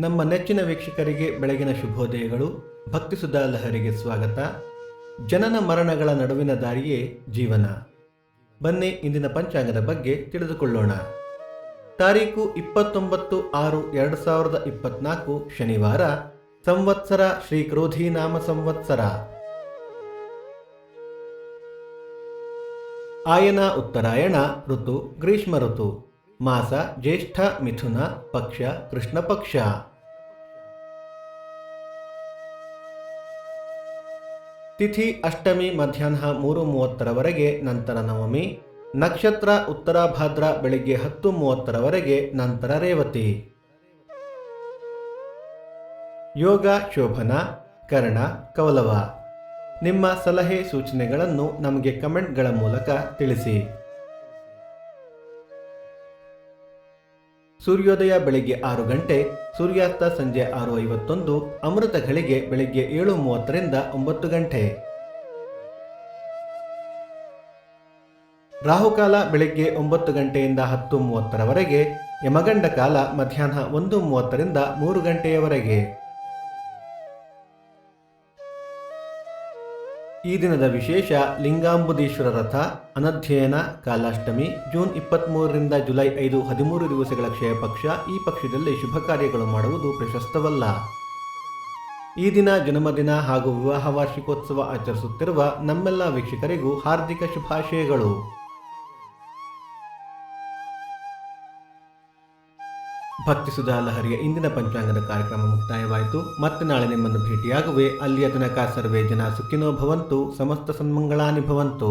ನಮ್ಮ ನೆಚ್ಚಿನ ವೀಕ್ಷಕರಿಗೆ ಬೆಳಗಿನ ಶುಭೋದಯಗಳು. ಭಕ್ತಿಸುಧಾ ಲಹರಿಗೆ ಸ್ವಾಗತ. ಜನನ ಮರಣಗಳ ನಡುವಿನ ದಾರಿಯೇ ಜೀವನ. ಬನ್ನಿ ಇಂದಿನ ಪಂಚಾಂಗದ ಬಗ್ಗೆ ತಿಳಿದುಕೊಳ್ಳೋಣ. ತಾರೀಕು 29/6/2024 ಶನಿವಾರ. ಸಂವತ್ಸರ ಶ್ರೀ ಕ್ರೋಧಿ ನಾಮ ಸಂವತ್ಸರ. ಆಯನ ಉತ್ತರಾಯಣ. ಋತು ಗ್ರೀಷ್ಮ ಋತು. ಮಾಸ ಜ್ಯೇಷ್ಠ ಮಿಥುನ. ಪಕ್ಷ ಕೃಷ್ಣ ಪಕ್ಷ. ತಿಥಿ ಅಷ್ಟಮಿ ಮಧ್ಯಾಹ್ನ 3:30 ನಂತರ ನವಮಿ. ನಕ್ಷತ್ರ ಉತ್ತರಾಭಾದ್ರ ಬೆಳಿಗ್ಗೆ 10:30 ನಂತರ ರೇವತಿ. ಯೋಗ ಶೋಭನ, ಕರ್ಣ, ಕೌಲವ. ನಿಮ್ಮ ಸಲಹೆ ಸೂಚನೆಗಳನ್ನು ನಮಗೆ ಕಮೆಂಟ್ಗಳ ಮೂಲಕ ತಿಳಿಸಿ. ಸೂರ್ಯೋದಯ ಬೆಳಿಗ್ಗೆ 6 ಗಂಟೆ, ಸೂರ್ಯಾಸ್ತ ಸಂಜೆ 6:51. ಅಮೃತ ಘಳಿಗೆ ಬೆಳಿಗ್ಗೆ 7:30 9 ಗಂಟೆ. ರಾಹುಕಾಲ ಬೆಳಿಗ್ಗೆ 9 ಗಂಟೆಯಿಂದ 10:30. ಯಮಗಂಡ ಕಾಲ ಮಧ್ಯಾಹ್ನ 1:30 3 ಗಂಟೆಯವರೆಗೆ. ಈ ದಿನದ ವಿಶೇಷ ಲಿಂಗಾಂಬುದೀಶ್ವರ ರಥ, ಅನಧ್ಯಯನ, ಕಾಲಾಷ್ಟಮಿ. ಜೂನ್ 23 ಜುಲೈ 5 13 ದಿವಸಗಳ ಕ್ಷಯ ಪಕ್ಷ. ಈ ಪಕ್ಷದಲ್ಲಿ ಶುಭ ಕಾರ್ಯಗಳು ಮಾಡುವುದು ಪ್ರಶಸ್ತವಲ್ಲ. ಈ ದಿನ ಜನ್ಮದಿನ ಹಾಗೂ ವಿವಾಹ ವಾರ್ಷಿಕೋತ್ಸವ ಆಚರಿಸುತ್ತಿರುವ ನಮ್ಮೆಲ್ಲ ವೀಕ್ಷಕರಿಗೂ ಹಾರ್ದಿಕ ಶುಭಾಶಯಗಳು. ಭಕ್ತಿಸುಧಾ ಲಹರಿಯ ಇಂದಿನ ಪಂಚಾಂಗದ ಕಾರ್ಯಕ್ರಮ ಮುಕ್ತಾಯವಾಯಿತು. ಮತ್ತೆ ನಾಳೆ ನಿಮ್ಮನ್ನು ಭೇಟಿಯಾಗುವೆ. ಅಲ್ಲಿಯ ತನಕ ಸರ್ವೇ ಜನ ಸುಖಿನೋ ಭವಂತು, ಸಮಸ್ತ ಸನ್ಮಂಗಳಾನಿ ಭವಂತು.